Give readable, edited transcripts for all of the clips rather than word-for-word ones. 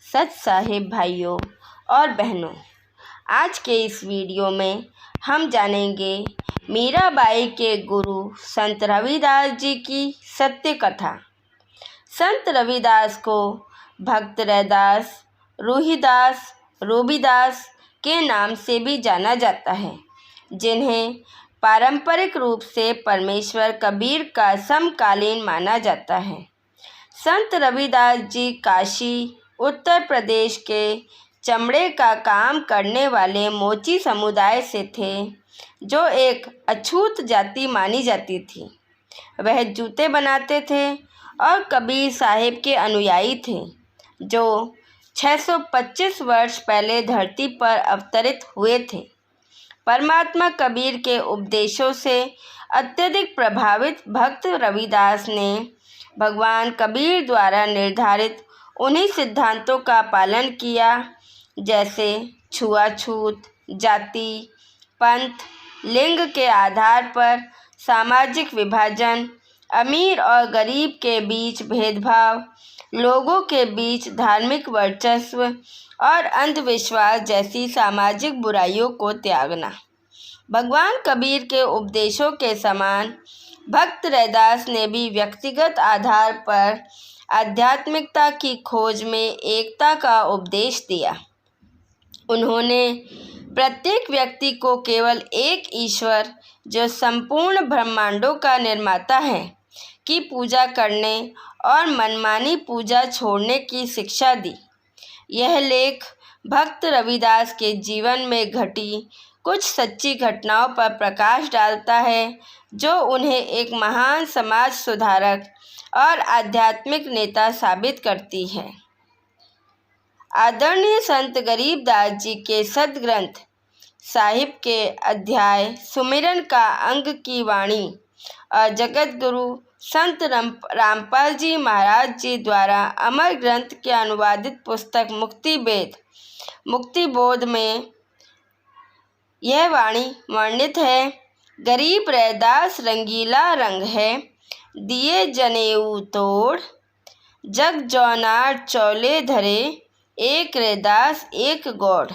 सच साहिब भाइयों और बहनों, आज के इस वीडियो में हम जानेंगे मीराबाई के गुरु संत रविदास जी की सत्य कथा। संत रविदास को भक्त रैदास, रूहीदास, रोबीदास के नाम से भी जाना जाता है, जिन्हें पारंपरिक रूप से परमेश्वर कबीर का समकालीन माना जाता है। संत रविदास जी काशी, उत्तर प्रदेश के चमड़े का काम करने वाले मोची समुदाय से थे, जो एक अछूत जाति मानी जाती थी। वह जूते बनाते थे और कबीर साहिब के अनुयायी थे, जो 625 वर्ष पहले धरती पर अवतरित हुए थे। परमात्मा कबीर के उपदेशों से अत्यधिक प्रभावित भक्त रविदास ने भगवान कबीर द्वारा निर्धारित उन्हीं सिद्धांतों का पालन किया, जैसे छुआछूत, जाति, पंथ, लिंग के आधार पर सामाजिक विभाजन, अमीर और गरीब के बीच भेदभाव, लोगों के बीच धार्मिक वर्चस्व और अंधविश्वास जैसी सामाजिक बुराइयों को त्यागना। भगवान कबीर के उपदेशों के समान भक्त रैदास ने भी व्यक्तिगत आधार पर आध्यात्मिकता की खोज में एकता का उपदेश दिया। उन्होंने प्रत्येक व्यक्ति को केवल एक ईश्वर, जो संपूर्ण ब्रह्मांडों का निर्माता है, की पूजा करने और मनमानी पूजा छोड़ने की शिक्षा दी। यह लेख भक्त रविदास के जीवन में घटी कुछ सच्ची घटनाओं पर प्रकाश डालता है, जो उन्हें एक महान समाज सुधारक और आध्यात्मिक नेता साबित करती है। आदरणीय संत गरीबदास जी के सद्ग्रंथ साहिब के अध्याय सुमिरन का अंग की वाणी और जगत गुरु संत रामपाल जी महाराज जी द्वारा अमर ग्रंथ के अनुवादित पुस्तक मुक्तिबोध में यह वाणी वर्णित है। गरीब रैदास रंगीला रंग है, दिए जनेऊ तोड़, जग जौनार चौले धरे, एक रैदास एक गौड़।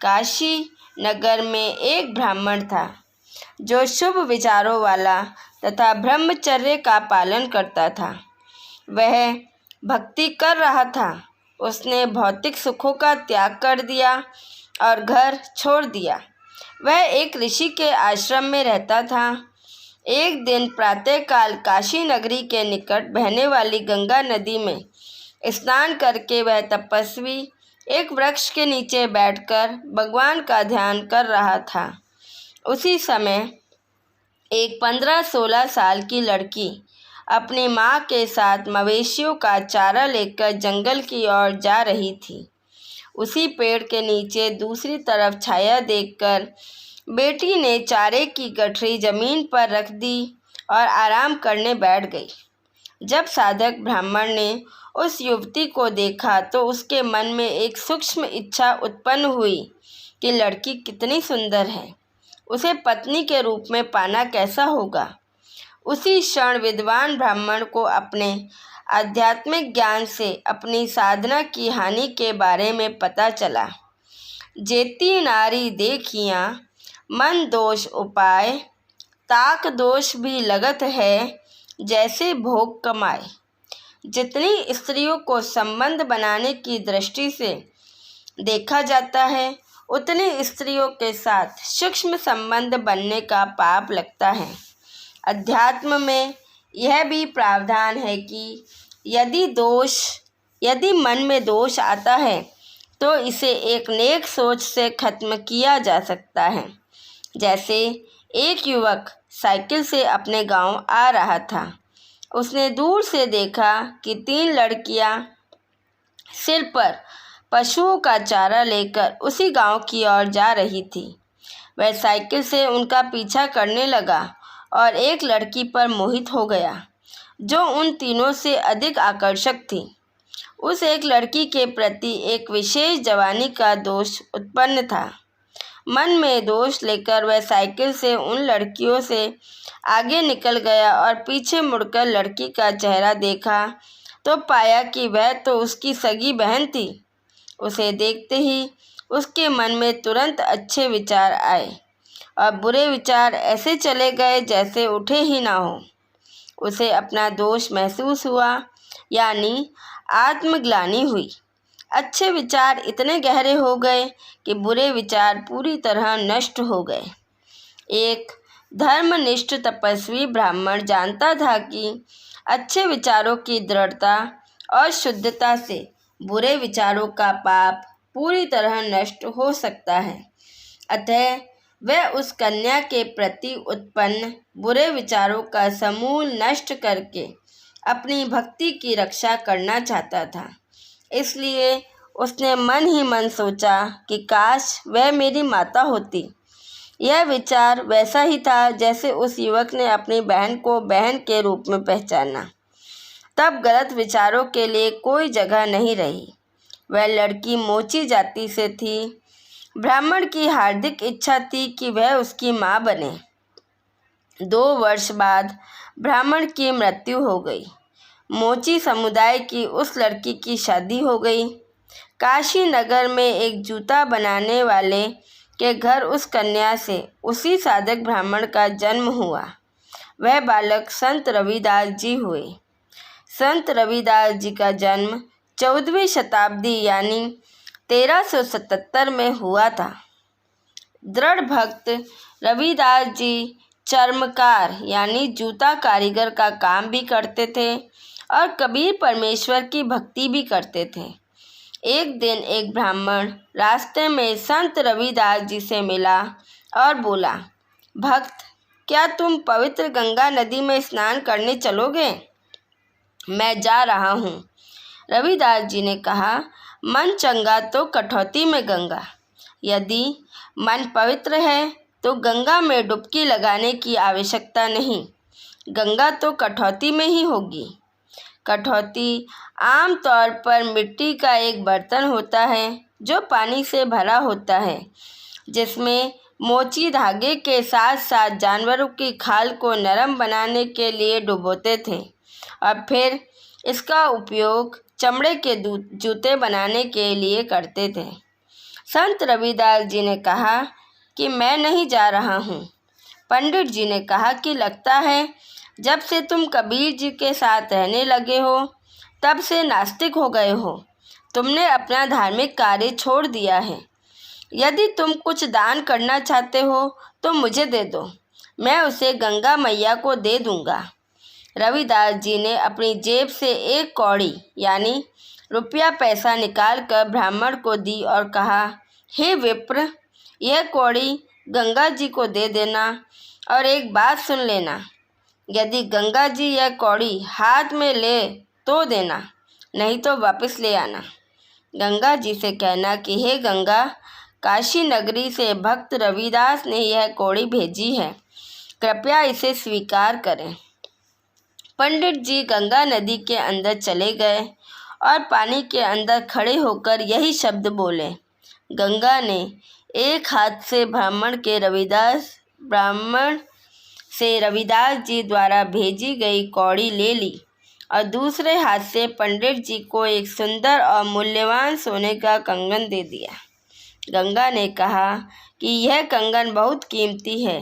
काशी नगर में एक ब्राह्मण था, जो शुभ विचारों वाला तथा ब्रह्मचर्य का पालन करता था। वह भक्ति कर रहा था। उसने भौतिक सुखों का त्याग कर दिया और घर छोड़ दिया। वह एक ऋषि के आश्रम में रहता था। एक दिन प्रातःकाल काशी नगरी के निकट बहने वाली गंगा नदी में स्नान करके वह तपस्वी एक वृक्ष के नीचे बैठकर भगवान का ध्यान कर रहा था। उसी समय एक 15-16 साल की लड़की अपनी माँ के साथ मवेशियों का चारा लेकर जंगल की ओर जा रही थी। उसी पेड़ के नीचे दूसरी तरफ छाया देखकर बेटी ने चारे की गठरी जमीन पर रख दी और आराम करने बैठ गई। जब साधक ब्राह्मण ने उस युवती को देखा तो उसके मन में एक सूक्ष्म इच्छा उत्पन्न हुई कि लड़की कितनी सुंदर है, उसे पत्नी के रूप में पाना कैसा होगा। उसी क्षण विद्वान ब्राह्मण को अपने आध्यात्मिक ज्ञान से अपनी साधना की हानि के बारे में पता चला। जेती नारी देखियाँ मन दोष उपाय, ताक दोष भी लगत है, जैसे भोग कमाए। जितनी स्त्रियों को संबंध बनाने की दृष्टि से देखा जाता है, उतनी स्त्रियों के साथ सूक्ष्म संबंध बनने का पाप लगता है। अध्यात्म में यह भी प्रावधान है कि यदि मन में दोष आता है तो इसे एक नेक सोच से खत्म किया जा सकता है। जैसे एक युवक साइकिल से अपने गांव आ रहा था। उसने दूर से देखा कि 3 लड़कियां सिर पर पशुओं का चारा लेकर उसी गांव की ओर जा रही थी। वह साइकिल से उनका पीछा करने लगा और एक लड़की पर मोहित हो गया, जो उन तीनों से अधिक आकर्षक थी। उस एक लड़की के प्रति एक विशेष जवानी का दोष उत्पन्न था। मन में दोष लेकर वह साइकिल से उन लड़कियों से आगे निकल गया और पीछे मुड़कर लड़की का चेहरा देखा तो पाया कि वह तो उसकी सगी बहन थी। उसे देखते ही उसके मन में तुरंत अच्छे विचार आए और बुरे विचार ऐसे चले गए जैसे उठे ही ना हो। उसे अपना दोष महसूस हुआ, यानी आत्मग्लानि हुई। अच्छे विचार इतने गहरे हो गए कि बुरे विचार पूरी तरह नष्ट हो गए। एक धर्मनिष्ठ तपस्वी ब्राह्मण जानता था कि अच्छे विचारों की दृढ़ता और शुद्धता से बुरे विचारों का पाप पूरी तरह नष्ट हो सकता है। अतः वह उस कन्या के प्रति उत्पन्न बुरे विचारों का समूल नष्ट करके अपनी भक्ति की रक्षा करना चाहता था। इसलिए उसने मन ही मन सोचा कि काश वह मेरी माता होती। यह विचार वैसा ही था जैसे उस युवक ने अपनी बहन को बहन के रूप में पहचाना। तब गलत विचारों के लिए कोई जगह नहीं रही। वह लड़की मोची जाति से थी। ब्राह्मण की हार्दिक इच्छा थी कि वह उसकी माँ बने। 2 वर्ष बाद ब्राह्मण की मृत्यु हो गई। मोची समुदाय की उस लड़की की शादी हो गई। काशी नगर में एक जूता बनाने वाले के घर उस कन्या से उसी साधक ब्राह्मण का जन्म हुआ। वह बालक संत रविदास जी हुए। संत रविदास जी का जन्म 14वीं शताब्दी यानी 1377 में हुआ था। दृढ़ भक्त रविदास जी चर्मकार यानी जूता कारीगर का काम भी करते थे और कबीर परमेश्वर की भक्ति भी करते थे। एक दिन एक ब्राह्मण रास्ते में संत रविदास जी से मिला और बोला, भक्त, क्या तुम पवित्र गंगा नदी में स्नान करने चलोगे? मैं जा रहा हूँ। रविदास जी ने कहा, मन चंगा तो कठौती में गंगा। यदि मन पवित्र है तो गंगा में डुबकी लगाने की आवश्यकता नहीं। गंगा तो कठौती में ही होगी। कठौती आमतौर पर मिट्टी का एक बर्तन होता है जो पानी से भरा होता है, जिसमें मोची धागे के साथ साथ जानवरों की खाल को नरम बनाने के लिए डुबोते थे और फिर इसका उपयोग चमड़े के जूते बनाने के लिए करते थे। संत रविदास जी ने कहा कि मैं नहीं जा रहा हूँ। पंडित जी ने कहा कि लगता है जब से तुम कबीर जी के साथ रहने लगे हो तब से नास्तिक हो गए हो। तुमने अपना धार्मिक कार्य छोड़ दिया है। यदि तुम कुछ दान करना चाहते हो तो मुझे दे दो, मैं उसे गंगा मैया को दे दूंगा। रविदास जी ने अपनी जेब से 1 कौड़ी यानी रुपया पैसा निकाल कर ब्राह्मण को दी और कहा, हे विप्र, यह कौड़ी गंगा जी को दे देना और एक बात सुन लेना। यदि गंगा जी यह कौड़ी हाथ में ले तो देना, नहीं तो वापस ले आना। गंगा जी से कहना कि हे गंगा, काशी नगरी से भक्त रविदास ने यह कौड़ी भेजी है, कृपया इसे स्वीकार करें। पंडित जी गंगा नदी के अंदर चले गए और पानी के अंदर खड़े होकर यही शब्द बोले। गंगा ने एक हाथ से ब्राह्मण से रविदास जी द्वारा भेजी गई कौड़ी ले ली और दूसरे हाथ से पंडित जी को एक सुंदर और मूल्यवान सोने का कंगन दे दिया। गंगा ने कहा कि यह कंगन बहुत कीमती है,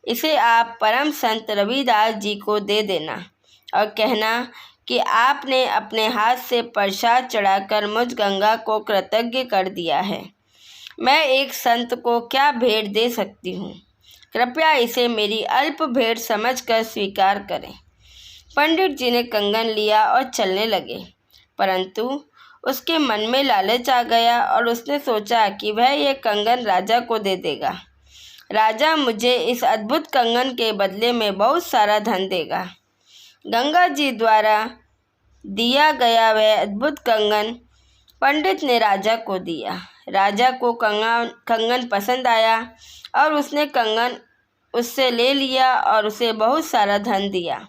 इसे आप परम संत रविदास जी को दे देना और कहना कि आपने अपने हाथ से प्रसाद चढ़ाकर मुझ गंगा को कृतज्ञ कर दिया है। मैं एक संत को क्या भेंट दे सकती हूँ, कृपया इसे मेरी अल्प भेंट समझकर स्वीकार करें। पंडित जी ने कंगन लिया और चलने लगे, परंतु उसके मन में लालच आ गया और उसने सोचा कि वह यह कंगन राजा को दे देगा। राजा मुझे इस अद्भुत कंगन के बदले में बहुत सारा धन देगा। गंगा जी द्वारा दिया गया वह अद्भुत कंगन पंडित ने राजा को दिया। राजा को कंगन पसंद आया और उसने कंगन उससे ले लिया और उसे बहुत सारा धन दिया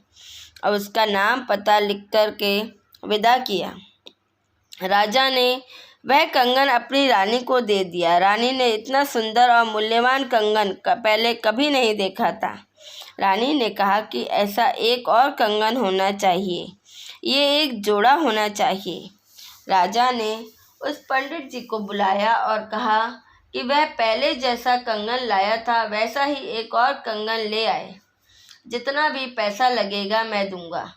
और उसका नाम पता लिख कर के विदा किया। राजा ने वह कंगन अपनी रानी को दे दिया। रानी ने इतना सुंदर और मूल्यवान कंगन पहले कभी नहीं देखा था। रानी ने कहा कि ऐसा एक और कंगन होना चाहिए। ये एक जोड़ा होना चाहिए। राजा ने उस पंडित जी को बुलाया और कहा कि वह पहले जैसा कंगन लाया था वैसा ही एक और कंगन ले आए। जितना भी पैसा लगेगा मैं दूंगा।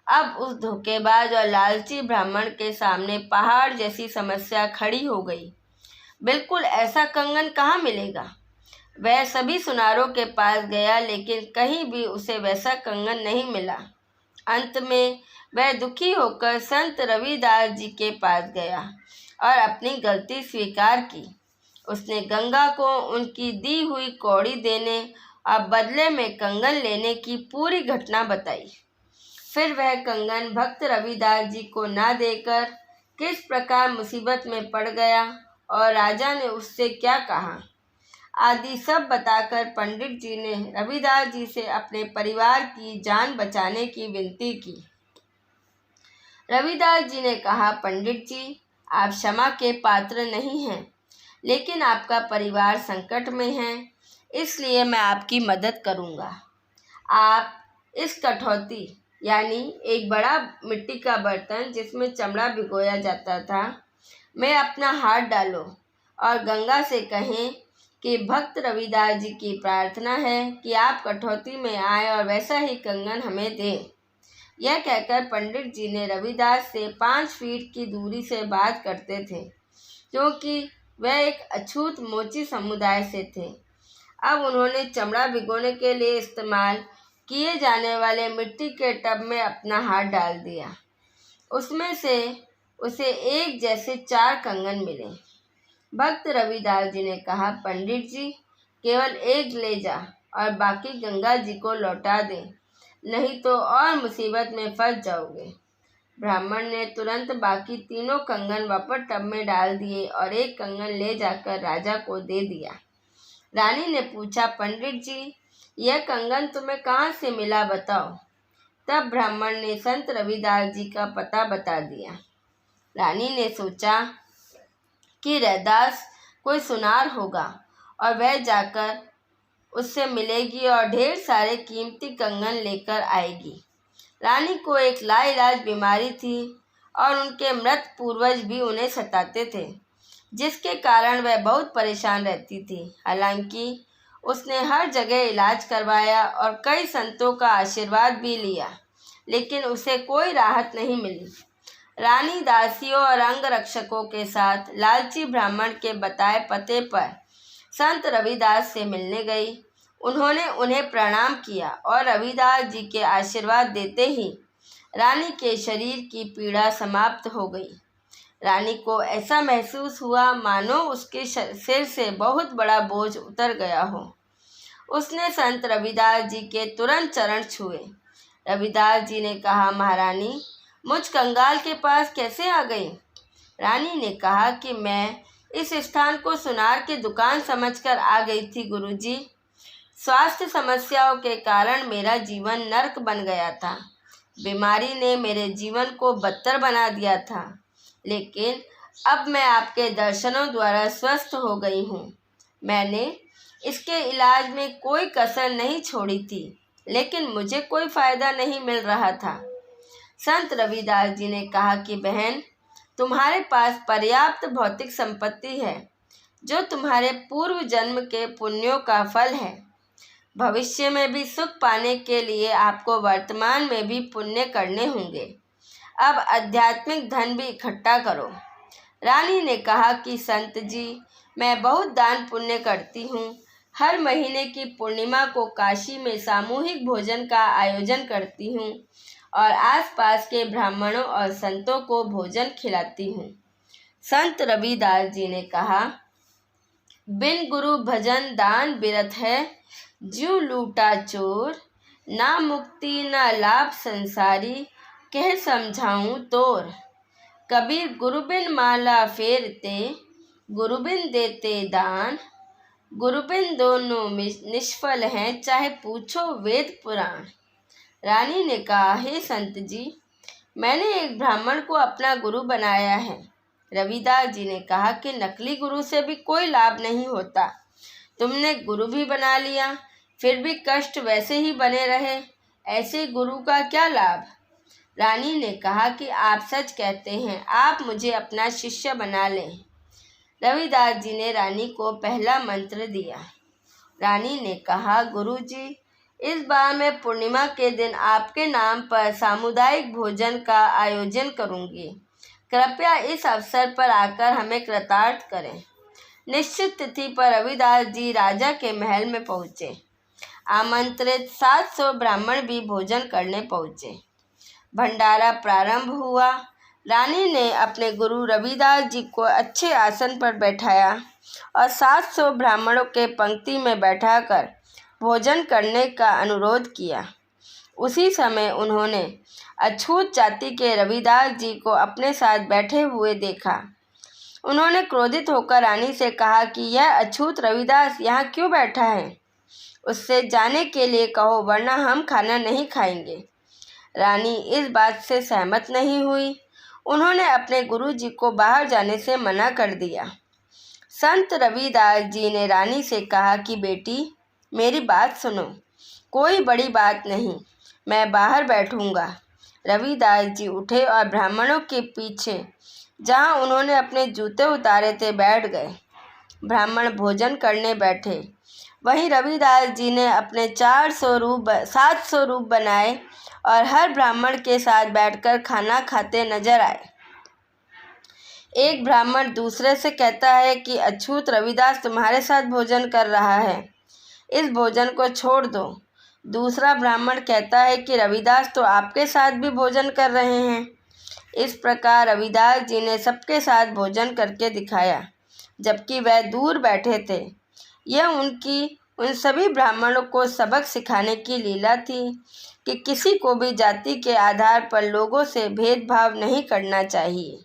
अब उस धोखेबाज और लालची ब्राह्मण के सामने पहाड़ जैसी समस्या खड़ी हो गई। बिल्कुल ऐसा कंगन कहाँ मिलेगा? वह सभी सुनारों के पास गया, लेकिन कहीं भी उसे वैसा कंगन नहीं मिला। अंत में वह दुखी होकर संत रविदास जी के पास गया और अपनी गलती स्वीकार की। उसने गंगा को उनकी दी हुई कौड़ी देने और बदले में कंगन लेने की पूरी घटना बताई। फिर वह कंगन भक्त रविदास जी को ना देकर किस प्रकार मुसीबत में पड़ गया और राजा ने उससे क्या कहा आदि सब बताकर पंडित जी ने रविदास जी से अपने परिवार की जान बचाने की विनती की। रविदास जी ने कहा, पंडित जी, आप क्षमा के पात्र नहीं हैं, लेकिन आपका परिवार संकट में है, इसलिए मैं आपकी मदद करूंगा। आप इस कठौती यानी एक बड़ा मिट्टी का बर्तन जिसमें चमड़ा भिगोया जाता था में अपना हाथ डालो और गंगा से कहें कि भक्त रविदास जी की प्रार्थना है कि आप कठौती में आए और वैसा ही कंगन हमें दें। यह कहकर पंडित जी ने रविदास से 5 फीट की दूरी से बात करते थे, क्योंकि वह एक अछूत मोची समुदाय से थे। अब उन्होंने चमड़ा भिगोने के लिए इस्तेमाल किए जाने वाले मिट्टी के टब में अपना हाथ डाल दिया। उसमें से उसे एक जैसे 4 कंगन मिले। भक्त रविदास जी ने कहा, पंडित जी, केवल एक ले जा और बाकी गंगा जी को लौटा दे, नहीं तो और मुसीबत में फंस जाओगे। ब्राह्मण ने तुरंत बाकी 3 कंगन वापस टब में डाल दिए और एक कंगन ले जाकर राजा को दे दिया। रानी ने पूछा, पंडित जी, यह कंगन तुम्हें कहाँ से मिला, बताओ। तब ब्राह्मण ने संत रविदास जी का पता बता दिया। रानी ने सोचा कि रैदास कोई सुनार होगा और वह जाकर उससे मिलेगी और ढेर सारे कीमती कंगन लेकर आएगी। रानी को एक लाइलाज बीमारी थी और उनके मृत पूर्वज भी उन्हें सताते थे, जिसके कारण वह बहुत परेशान रहती थी। हालांकि उसने हर जगह इलाज करवाया और कई संतों का आशीर्वाद भी लिया, लेकिन उसे कोई राहत नहीं मिली। रानी दासियों और अंगरक्षकों के साथ लालची ब्राह्मण के बताए पते पर संत रविदास से मिलने गई। उन्होंने उन्हें प्रणाम किया और रविदास जी के आशीर्वाद देते ही रानी के शरीर की पीड़ा समाप्त हो गई। रानी को ऐसा महसूस हुआ मानो उसके सिर से बहुत बड़ा बोझ उतर गया हो। उसने संत रविदास जी के तुरंत चरण छुए। रविदास जी ने कहा, महारानी, मुझ कंगाल के पास कैसे आ गई? रानी ने कहा कि मैं इस स्थान को सुनार की दुकान समझकर आ गई थी गुरुजी। स्वास्थ्य समस्याओं के कारण मेरा जीवन नर्क बन गया था। बीमारी ने मेरे जीवन को बदतर बना दिया था, लेकिन अब मैं आपके दर्शनों द्वारा स्वस्थ हो गई हूँ। मैंने इसके इलाज में कोई कसर नहीं छोड़ी थी, लेकिन मुझे कोई फ़ायदा नहीं मिल रहा था। संत रविदास जी ने कहा कि बहन, तुम्हारे पास पर्याप्त भौतिक संपत्ति है, जो तुम्हारे पूर्व जन्म के पुण्यों का फल है। भविष्य में भी सुख पाने के लिए आपको वर्तमान में भी पुण्य करने होंगे। अब आध्यात्मिक धन भी इकट्ठा करो। रानी ने कहा कि संत जी, मैं बहुत दान पुण्य करती हूँ। हर महीने की पूर्णिमा को काशी में सामूहिक भोजन का आयोजन करती हूँ और आसपास के ब्राह्मणों और संतों को भोजन खिलाती हूँ। संत रविदास जी ने कहा, बिन गुरु भजन दान बिरथ है, ज्यों लूटा चोर, ना मुक्ति ना लाभ संसारी, कह समझाऊं तोर। कबीर गुरु बिन माला फेरते, गुरु बिन देते दान, गुरु बिन दोनों निष्फल हैं, चाहे पूछो वेद पुराण। रानी ने कहा, हे संत जी, मैंने एक ब्राह्मण को अपना गुरु बनाया है। रविदास जी ने कहा कि नकली गुरु से भी कोई लाभ नहीं होता। तुमने गुरु भी बना लिया, फिर भी कष्ट वैसे ही बने रहे, ऐसे गुरु का क्या लाभ? रानी ने कहा कि आप सच कहते हैं, आप मुझे अपना शिष्य बना लें। रविदास जी ने रानी को पहला मंत्र दिया। रानी ने कहा, गुरुजी, इस बार मैं पूर्णिमा के दिन आपके नाम पर सामुदायिक भोजन का आयोजन करूंगी। कृपया इस अवसर पर आकर हमें कृतार्थ करें। निश्चित तिथि पर रविदास जी राजा के महल में पहुँचे। आमंत्रित 700 ब्राह्मण भी भोजन करने पहुँचे। भंडारा प्रारंभ हुआ। रानी ने अपने गुरु रविदास जी को अच्छे आसन पर बैठाया और 700 ब्राह्मणों के पंक्ति में बैठाकर भोजन करने का अनुरोध किया। उसी समय उन्होंने अछूत जाति के रविदास जी को अपने साथ बैठे हुए देखा। उन्होंने क्रोधित होकर रानी से कहा कि यह अछूत रविदास यहाँ क्यों बैठा है? उससे जाने के लिए कहो, वरना हम खाना नहीं खाएंगे। रानी इस बात से सहमत नहीं हुई। उन्होंने अपने गुरु जी को बाहर जाने से मना कर दिया। संत रविदास जी ने रानी से कहा कि बेटी, मेरी बात सुनो, कोई बड़ी बात नहीं, मैं बाहर बैठूंगा। रविदास जी उठे और ब्राह्मणों के पीछे, जहां उन्होंने अपने जूते उतारे थे, बैठ गए। ब्राह्मण भोजन करने बैठे। वहीं रविदास जी ने अपने 700 रूप बनाए और हर ब्राह्मण के साथ बैठकर खाना खाते नजर आए। एक ब्राह्मण दूसरे से कहता है कि अछूत रविदास तुम्हारे साथ भोजन कर रहा है, इस भोजन को छोड़ दो। दूसरा ब्राह्मण कहता है कि रविदास तो आपके साथ भी भोजन कर रहे हैं। इस प्रकार रविदास जी ने सबके साथ भोजन करके दिखाया, जबकि वह दूर बैठे थे। यह उन सभी ब्राह्मणों को सबक सिखाने की लीला थी कि किसी को भी जाति के आधार पर लोगों से भेदभाव नहीं करना चाहिए,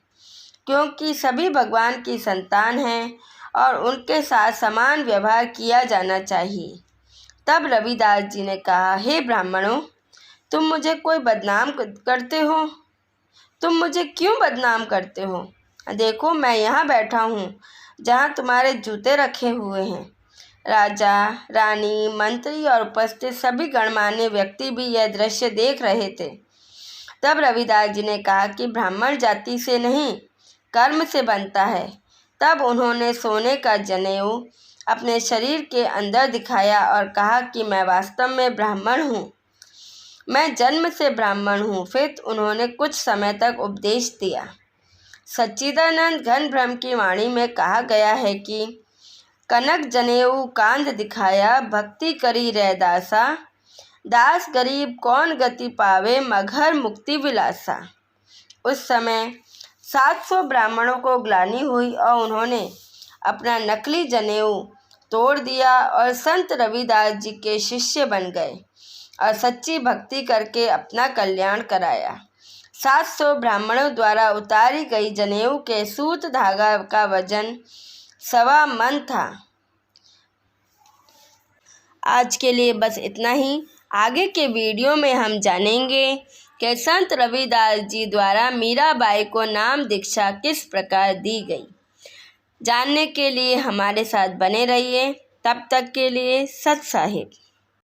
क्योंकि सभी भगवान की संतान हैं और उनके साथ समान व्यवहार किया जाना चाहिए। तब रविदास जी ने कहा, हे ब्राह्मणों, तुम मुझे कोई बदनाम करते हो? तुम मुझे क्यों बदनाम करते हो? देखो, मैं यहाँ बैठा हूँ जहाँ तुम्हारे जूते रखे हुए हैं। राजा, रानी, मंत्री और उपस्थित सभी गणमान्य व्यक्ति भी यह दृश्य देख रहे थे। तब रविदास जी ने कहा कि ब्राह्मण जाति से नहीं, कर्म से बनता है। तब उन्होंने सोने का जनेऊ अपने शरीर के अंदर दिखाया और कहा कि मैं वास्तव में ब्राह्मण हूँ, मैं जन्म से ब्राह्मण हूँ। फिर उन्होंने कुछ समय तक उपदेश दिया। सच्चिदानंद घन ब्रह्म की वाणी में कहा गया है कि कनक जनेऊ कांध दिखाया, भक्ति करी रैदासा, दास गरीब कौन गति पावे, मघर मुक्ति विलासा। उस समय 700 ब्राह्मणों को ग्लानि हुई और उन्होंने अपना नकली जनेऊ तोड़ दिया और संत रविदास जी के शिष्य बन गए और सच्ची भक्ति करके अपना कल्याण कराया। 700 ब्राह्मणों द्वारा उतारी गई जनेऊ के सूत धागा का वजन 1.25 मन था। आज के लिए बस इतना ही। आगे के वीडियो में हम जानेंगे कि संत रविदास जी द्वारा मीराबाई को नाम दीक्षा किस प्रकार दी गई। जानने के लिए हमारे साथ बने रहिए। तब तक के लिए सत साहिब।